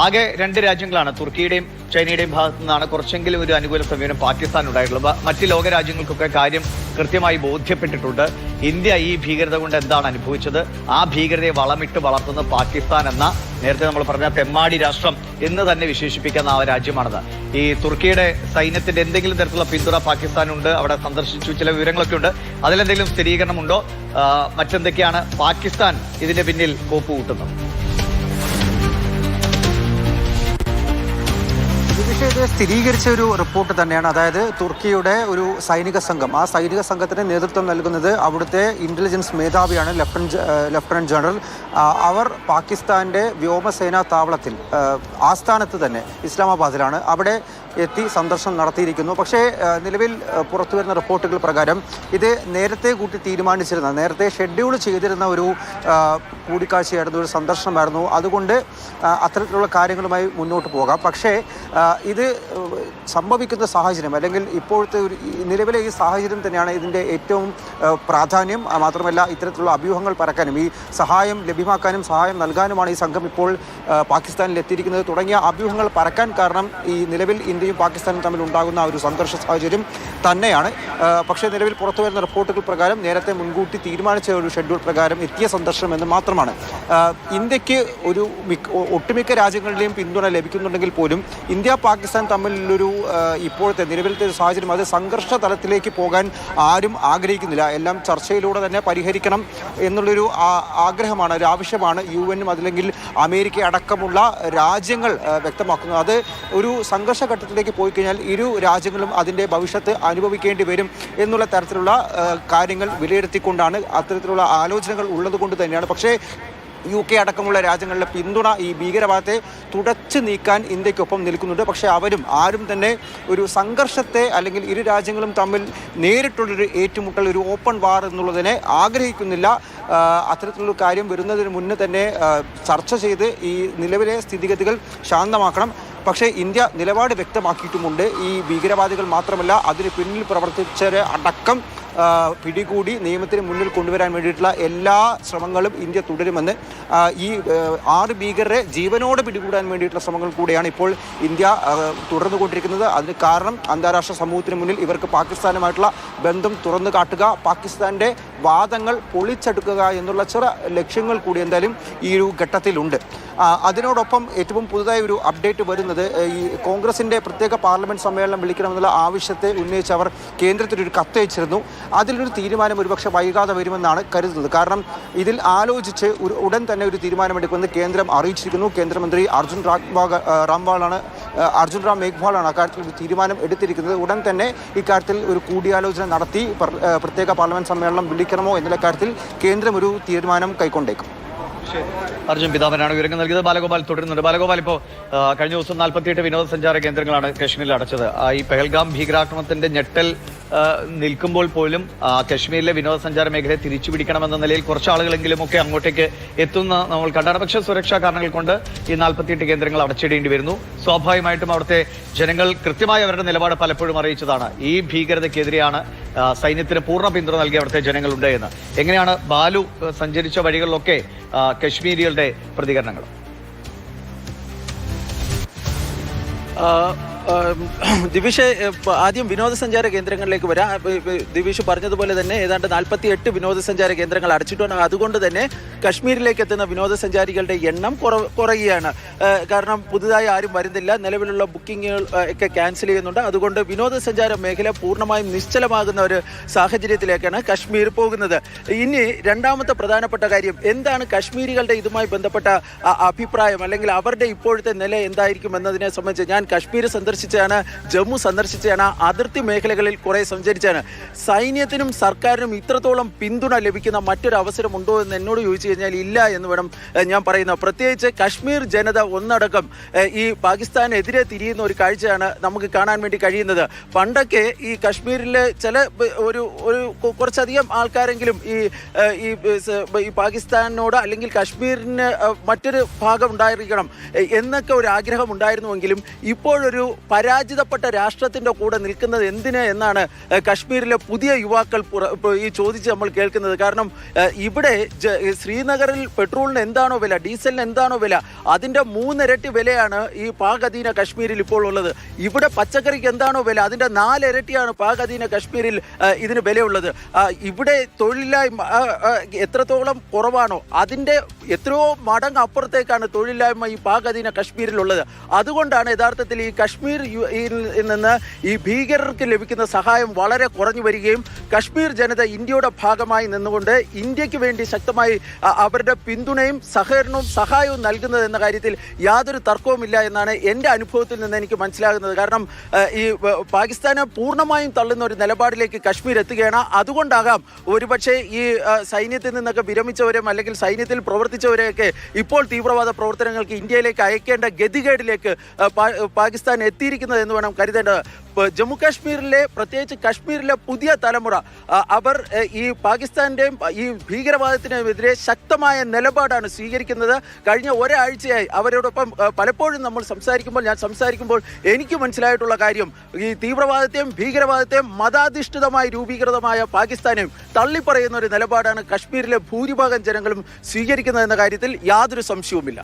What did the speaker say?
ആകെ 2 രാജ്യങ്ങളാണ്, തുർക്കിയുടെയും ചൈനയുടെയും ഭാഗത്തു നിന്നാണ് കുറച്ചെങ്കിലും ഒരു അനുകൂല സമീപനം പാകിസ്ഥാൻ ഉണ്ടായിട്ടുള്ളത്. മറ്റ് ലോക രാജ്യങ്ങൾക്കൊക്കെ കാര്യം കൃത്യമായി ബോധ്യപ്പെട്ടിട്ടുണ്ട്. ഇന്ത്യ ഈ ഭീകരത കൊണ്ട് എന്താണ് അനുഭവിച്ചത്, ആ ഭീകരതയെ വളമിട്ട് വളർത്തുന്ന പാകിസ്ഥാൻ എന്ന നേരത്തെ നമ്മൾ പറഞ്ഞ തെമ്മാടി രാഷ്ട്രം എന്ന് തന്നെ വിശേഷിപ്പിക്കുന്ന ആ രാജ്യമാണത്. ഈ തുർക്കിയുടെ സൈന്യത്തിന്റെ എന്തെങ്കിലും തരത്തിലുള്ള പിന്തുണ പാകിസ്ഥാനുണ്ട്, അവിടെ സന്ദർശിച്ചു, ചില വിവരങ്ങളൊക്കെ ഉണ്ട്. അതിലെന്തെങ്കിലും സ്ഥിരീകരണമുണ്ടോ, മറ്റെന്തൊക്കെയാണ് പാകിസ്ഥാൻ ഇതിന്റെ പിന്നിൽ കോപ്പ് കൂട്ടുന്നത്? ഇത് സ്ഥിരീകരിച്ച ഒരു റിപ്പോർട്ട് തന്നെയാണ്. അതായത് തുർക്കിയുടെ ഒരു സൈനിക സംഘം, ആ സൈനിക സംഘത്തിന് നേതൃത്വം നൽകുന്നത് അവിടുത്തെ ഇന്റലിജൻസ് മേധാവിയാണ്, ലഫ്റ്റനന്റ് ജനറൽ. അവർ പാകിസ്ഥാന്റെ വ്യോമസേനാ താവളത്തിൽ ആസ്ഥാനത്ത് തന്നെ ഇസ്ലാമാബാദിലാണ്, അവിടെ എത്തി സന്ദർശനം നടത്തിയിരിക്കുന്നു. പക്ഷേ നിലവിൽ പുറത്തു വരുന്ന റിപ്പോർട്ടുകൾ പ്രകാരം ഇത് നേരത്തെ കൂട്ടി തീരുമാനിച്ചിരുന്ന, നേരത്തെ ഷെഡ്യൂൾ ചെയ്തിരുന്ന ഒരു കൂടിക്കാഴ്ചയായിരുന്നു, ഒരു സന്ദർശനമായിരുന്നു. അതുകൊണ്ട് അത്തരത്തിലുള്ള കാര്യങ്ങളുമായി മുന്നോട്ട് പോകാം. പക്ഷേ ഇത് സംഭവിക്കുന്ന സാഹചര്യം, അല്ലെങ്കിൽ ഇപ്പോഴത്തെ ഒരു നിലവിലെ ഈ സാഹചര്യം തന്നെയാണ് ഇതിൻ്റെ ഏറ്റവും പ്രാധാന്യം. മാത്രമല്ല, ഇത്തരത്തിലുള്ള അഭ്യൂഹങ്ങൾ പരക്കാനും ഈ സഹായം ലഭ്യമാക്കാനും സഹായം നൽകാനുമാണ് ഈ സംഘം ഇപ്പോൾ പാകിസ്ഥാനിൽ എത്തിയിരിക്കുന്നത്. തുടങ്ങിയ അഭ്യൂഹങ്ങൾ പരക്കാൻ കാരണം ഈ നിലവിൽ ഇന്ത്യയും പാകിസ്ഥാനും തമ്മിൽ ഉണ്ടാകുന്ന ഒരു സംഘർഷ സാഹചര്യം തന്നെയാണ്. പക്ഷേ നിലവിൽ പുറത്തു വരുന്ന റിപ്പോർട്ടുകൾ പ്രകാരം നേരത്തെ മുൻകൂട്ടി തീരുമാനിച്ച ഒരു ഷെഡ്യൂൾ പ്രകാരം എത്തിയ സന്ദർശനം എന്ന് മാത്രമാണ്. ഇന്ത്യക്ക് ഒട്ടുമിക്ക രാജ്യങ്ങളിലെയും പിന്തുണ ലഭിക്കുന്നുണ്ടെങ്കിൽ പോലും ഇന്ത്യ പാകിസ്ഥാൻ തമ്മിലുള്ളൊരു ഇപ്പോഴത്തെ നിലവിലത്തെ ഒരു സാഹചര്യം, അത് സംഘർഷ തലത്തിലേക്ക് പോകാൻ ആരും ആഗ്രഹിക്കുന്നില്ല. എല്ലാം ചർച്ചയിലൂടെ തന്നെ പരിഹരിക്കണം എന്നുള്ളൊരു ആഗ്രഹമാണ്, ഒരു ആവശ്യമാണ് UN-ഉം അതല്ലെങ്കിൽ അമേരിക്ക അടക്കമുള്ള രാജ്യങ്ങൾ വ്യക്തമാക്കുന്നത്. അത് ഒരു സംഘർഷ ഘട്ടത്തിലേക്ക് പോയി കഴിഞ്ഞാൽ ഇരു രാജ്യങ്ങളും അതിൻ്റെ ഭവിഷ്യത്ത് അനുഭവിക്കേണ്ടി വരും എന്നുള്ള തരത്തിലുള്ള കാര്യങ്ങൾ വിലയിരുത്തിക്കൊണ്ടാണ് അത്തരത്തിലുള്ള ആലോചനകൾ ഉള്ളതുകൊണ്ട് തന്നെയാണ്. പക്ഷേ UK അടക്കമുള്ള രാജ്യങ്ങളുടെ പിന്തുണ ഈ ഭീകരവാദത്തെ തുടച്ചു നീക്കാൻ ഇന്ത്യക്കൊപ്പം നിൽക്കുന്നുണ്ട്. പക്ഷേ ആരും തന്നെ ഒരു സംഘർഷത്തെ അല്ലെങ്കിൽ ഇരു രാജ്യങ്ങളും തമ്മിൽ നേരിട്ടുള്ളൊരു ഏറ്റുമുട്ടൽ, ഒരു ഓപ്പൺ വാർ എന്നുള്ളതിനെ ആഗ്രഹിക്കുന്നില്ല. അത്തരത്തിലുള്ള കാര്യം വരുന്നതിന് മുന്നേ തന്നെ ചർച്ച ചെയ്ത് ഈ നിലവിലെ സ്ഥിതിഗതികൾ ശാന്തമാക്കണം. പക്ഷേ ഇന്ത്യ നിലപാട് വ്യക്തമാക്കിയിട്ടുമുണ്ട്. ഈ ഭീകരവാദികൾ മാത്രമല്ല, അതിന് പിന്നിൽ പ്രവർത്തിച്ചവരെ അടക്കം പിടികൂടി നിയമത്തിന് മുന്നിൽ കൊണ്ടുവരാൻ വേണ്ടിയിട്ടുള്ള എല്ലാ ശ്രമങ്ങളും ഇന്ത്യ തുടരുമെന്ന്. ഈ 6 ഭീകരരെ ജീവനോടെ പിടികൂടാൻ വേണ്ടിയിട്ടുള്ള ശ്രമങ്ങൾ കൂടെയാണ് ഇപ്പോൾ ഇന്ത്യ തുടർന്നുകൊണ്ടിരിക്കുന്നത്. അതിന് കാരണം അന്താരാഷ്ട്ര സമൂഹത്തിന് മുന്നിൽ ഇവർക്ക് പാകിസ്ഥാനുമായിട്ടുള്ള ബന്ധം തുറന്നു കാട്ടുക, പാകിസ്ഥാൻ്റെ വാദങ്ങൾ പൊളിച്ചെടുക്കുക എന്നുള്ള ചില ലക്ഷ്യങ്ങൾ കൂടി എന്തായാലും ഈ ഒരു ഘട്ടത്തിലുണ്ട്. അതിനോടൊപ്പം ഏറ്റവും പുതുതായി ഒരു അപ്ഡേറ്റ് വരുന്നത്, ഈ കോൺഗ്രസിൻ്റെ പ്രത്യേക പാർലമെൻറ്റ് സമ്മേളനം വിളിക്കണമെന്നുള്ള ആവശ്യത്തെ ഉന്നയിച്ച് അവർ കേന്ദ്രത്തിനൊരു കത്തയച്ചിരുന്നു. അതിലൊരു തീരുമാനം ഒരുപക്ഷെ വൈകാതെ വരുമെന്നാണ് കരുതുന്നത്. കാരണം ഇതിൽ ആലോചിച്ച് ഉടൻ തന്നെ ഒരു തീരുമാനമെടുക്കുമെന്ന് കേന്ദ്രം അറിയിച്ചിരിക്കുന്നു. കേന്ദ്രമന്ത്രി അർജുൻ റാം മേഘ്വാളാണ് അക്കാര്യത്തിൽ ഒരു തീരുമാനം എടുത്തിരിക്കുന്നത്. ഉടൻ തന്നെ ഇക്കാര്യത്തിൽ ഒരു കൂടിയാലോചന നടത്തി പ്രത്യേക പാർലമെൻറ്റ് സമ്മേളനം വിളിക്കണമോ എന്നുള്ള കാര്യത്തിൽ കേന്ദ്രം ഒരു തീരുമാനം കൈക്കൊണ്ടേക്കും. അർജുൻ പിതാമനാണ് വിവരങ്ങൾ നൽകിയത്. ബാലഗോപാൽ തുടരുന്നുണ്ട്. ബാലഗോപാൽ, ഇപ്പോൾ കഴിഞ്ഞ ദിവസം 48 വിനോദസഞ്ചാര കേന്ദ്രങ്ങളാണ് കശ്മീരിൽ അടച്ചത്. ഈ പെഹൽഗാം ഭീകരാക്രമണത്തിന്റെ ഞെട്ടൽ നിൽക്കുമ്പോൾ പോലും കശ്മീരിലെ വിനോദസഞ്ചാര മേഖലയെ തിരിച്ചു പിടിക്കണമെന്ന നിലയിൽ കുറച്ച് ആളുകളെങ്കിലും ഒക്കെ അങ്ങോട്ടേക്ക് എത്തുന്ന നമ്മൾ കണ്ടാണ്. പക്ഷേ സുരക്ഷാ കാരണങ്ങൾ കൊണ്ട് ഈ 48 കേന്ദ്രങ്ങൾ അടച്ചിടേണ്ടി വരുന്നു. സ്വാഭാവികമായിട്ടും അവിടുത്തെ ജനങ്ങൾ കൃത്യമായി അവരുടെ നിലപാട് പലപ്പോഴും അറിയിച്ചതാണ്. ഈ ഭീകരതയ്ക്കെതിരെയാണ് സൈന്യത്തിന് പൂർണ്ണ പിന്തുണ നൽകിയ അവിടുത്തെ ജനങ്ങളുണ്ട് എന്ന്. എങ്ങനെയാണ് ബാലു സഞ്ചരിച്ച വഴികളിലൊക്കെ കശ്മീരികളുടെ പ്രതികരണങ്ങൾ? ദിവിഷ്, ആദ്യം വിനോദസഞ്ചാര കേന്ദ്രങ്ങളിലേക്ക് വരാം. ദിവിഷ് പറഞ്ഞതുപോലെ തന്നെ ഏതാണ്ട് 48 വിനോദസഞ്ചാര കേന്ദ്രങ്ങൾ അടച്ചിട്ടുണ്ട്. അതുകൊണ്ട് തന്നെ കശ്മീരിലേക്ക് എത്തുന്ന വിനോദസഞ്ചാരികളുടെ എണ്ണം കുറയുകയാണ്. കാരണം പുതുതായി ആരും വരുന്നില്ല, നിലവിലുള്ള ബുക്കിങ്ങുകൾ ഒക്കെ ക്യാൻസൽ ചെയ്യുന്നുണ്ട്. അതുകൊണ്ട് വിനോദസഞ്ചാര മേഖല പൂർണ്ണമായും നിശ്ചലമാകുന്ന ഒരു സാഹചര്യത്തിലേക്കാണ് കശ്മീർ പോകുന്നത്. ഇനി രണ്ടാമത്തെ പ്രധാനപ്പെട്ട കാര്യം എന്താണ് കശ്മീരികളുടെ ഇതുമായി ബന്ധപ്പെട്ട അഭിപ്രായം, അല്ലെങ്കിൽ അവരുടെ ഇപ്പോഴത്തെ നില എന്തായിരിക്കും എന്നതിനെ സംബന്ധിച്ച് ഞാൻ കശ്മീർ സന്ദർശിച്ചാണ്, ജമ്മു സന്ദർശിച്ചാണ്, അതിർത്തി മേഖലകളിൽ കുറെ സഞ്ചരിച്ചാണ്. സൈന്യത്തിനും സർക്കാരിനും ഇത്രത്തോളം പിന്തുണ ലഭിക്കുന്ന മറ്റൊരു അവസരമുണ്ടോ എന്ന് എന്നോട് ചോദിച്ചു കഴിഞ്ഞാൽ ഇല്ല എന്ന് വേണം ഞാൻ പറയുന്നത്. പ്രത്യേകിച്ച് കശ്മീർ ജനത ഒന്നടക്കം ഈ പാകിസ്ഥാനെതിരെ തിരിയുന്ന ഒരു കാഴ്ചയാണ് നമുക്ക് കാണാൻ വേണ്ടി കഴിയുന്നത്. പണ്ടൊക്കെ ഈ കശ്മീരിലെ ചില ഒരു കുറച്ചധികം ആൾക്കാരെങ്കിലും ഈ പാകിസ്ഥാനോട് അല്ലെങ്കിൽ കശ്മീരിന് മറ്റൊരു ഭാഗം ഉണ്ടായിരിക്കണം എന്നൊക്കെ ഒരു ആഗ്രഹം ഉണ്ടായിരുന്നുവെങ്കിലും ഇപ്പോഴൊരു പരാജിതപ്പെട്ട രാഷ്ട്രത്തിൻ്റെ കൂടെ നിൽക്കുന്നത് എന്തിന് എന്നാണ് കശ്മീരിലെ പുതിയ യുവാക്കൾ ഈ ചോദിച്ച് നമ്മൾ കേൾക്കുന്നത്. കാരണം ഇവിടെ ശ്രീനഗറിൽ പെട്രോളിന് എന്താണോ വില, ഡീസലിന് എന്താണോ വില, അതിൻ്റെ 3 ഇരട്ടി വിലയാണ് ഈ പാക് അധീന കശ്മീരിൽ ഇപ്പോൾ ഉള്ളത്. ഇവിടെ പച്ചക്കറിക്ക് എന്താണോ വില, അതിൻ്റെ 4 ഇരട്ടിയാണ് പാക് അധീന കശ്മീരിൽ ഇതിന് വിലയുള്ളത്. ഇവിടെ തൊഴിലില്ലായ്മ എത്രത്തോളം കുറവാണോ അതിൻ്റെ എത്രയോ മടങ്ങ് അപ്പുറത്തേക്കാണ് തൊഴിലില്ലായ്മ ഈ പാക് അധീന കശ്മീരിലുള്ളത്. അതുകൊണ്ടാണ് യഥാർത്ഥത്തിൽ ഈ കശ്മീർ നിന്ന് ഈ ഭീകരർക്ക് ലഭിക്കുന്ന സഹായം വളരെ കുറഞ്ഞു വരികയും കശ്മീർ ജനത ഇന്ത്യയുടെ ഭാഗമായി നിന്നുകൊണ്ട് ഇന്ത്യക്ക് വേണ്ടി ശക്തമായി അവരുടെ പിന്തുണയും സഹകരണവും സഹായവും നൽകുന്നത് എന്ന കാര്യത്തിൽ യാതൊരു തർക്കവുമില്ല എന്നാണ് എൻ്റെ അനുഭവത്തിൽ നിന്ന് എനിക്ക് മനസ്സിലാകുന്നത്. കാരണം ഈ പാകിസ്ഥാനെ പൂർണ്ണമായും തള്ളുന്ന ഒരു നിലപാടിലേക്ക് കശ്മീർ എത്തുകയാണ്. അതുകൊണ്ടാകാം ഒരുപക്ഷെ ഈ സൈന്യത്തിൽ നിന്നൊക്കെ വിരമിച്ചവരും അല്ലെങ്കിൽ സൈന്യത്തിൽ പ്രവർത്തിച്ചവരെയൊക്കെ ഇപ്പോൾ തീവ്രവാദ പ്രവർത്തനങ്ങൾക്ക് ഇന്ത്യയിലേക്ക് അയക്കേണ്ട ഗതികേടിലേക്ക് പാകിസ്ഥാൻ എത്തിയിരിക്കുന്നത് എന്ന് വേണം കരുതേണ്ടത്. ജമ്മു കാശ്മീരിലെ പ്രത്യേകിച്ച് കശ്മീരിലെ പുതിയ തലമുറ അവർ ഈ പാകിസ്ഥാൻ്റെയും ഈ ഭീകരവാദത്തിനെതിരെ ശക്തമായ നിലപാടാണ് സ്വീകരിക്കുന്നത്. കഴിഞ്ഞ ഒരാഴ്ചയായി അവരോടൊപ്പം പലപ്പോഴും ഞാൻ സംസാരിക്കുമ്പോൾ എനിക്ക് മനസ്സിലായിട്ടുള്ള കാര്യം ഈ തീവ്രവാദത്തെയും ഭീകരവാദത്തെയും മതാധിഷ്ഠിതമായി രൂപീകൃതമായ പാകിസ്ഥാനെയും തള്ളിപ്പറയുന്ന ഒരു നിലപാടാണ് കശ്മീരിലെ ഭൂരിഭാഗം ജനങ്ങളും സ്വീകരിക്കുന്നത് എന്ന കാര്യത്തിൽ യാതൊരു സംശയവുമില്ല.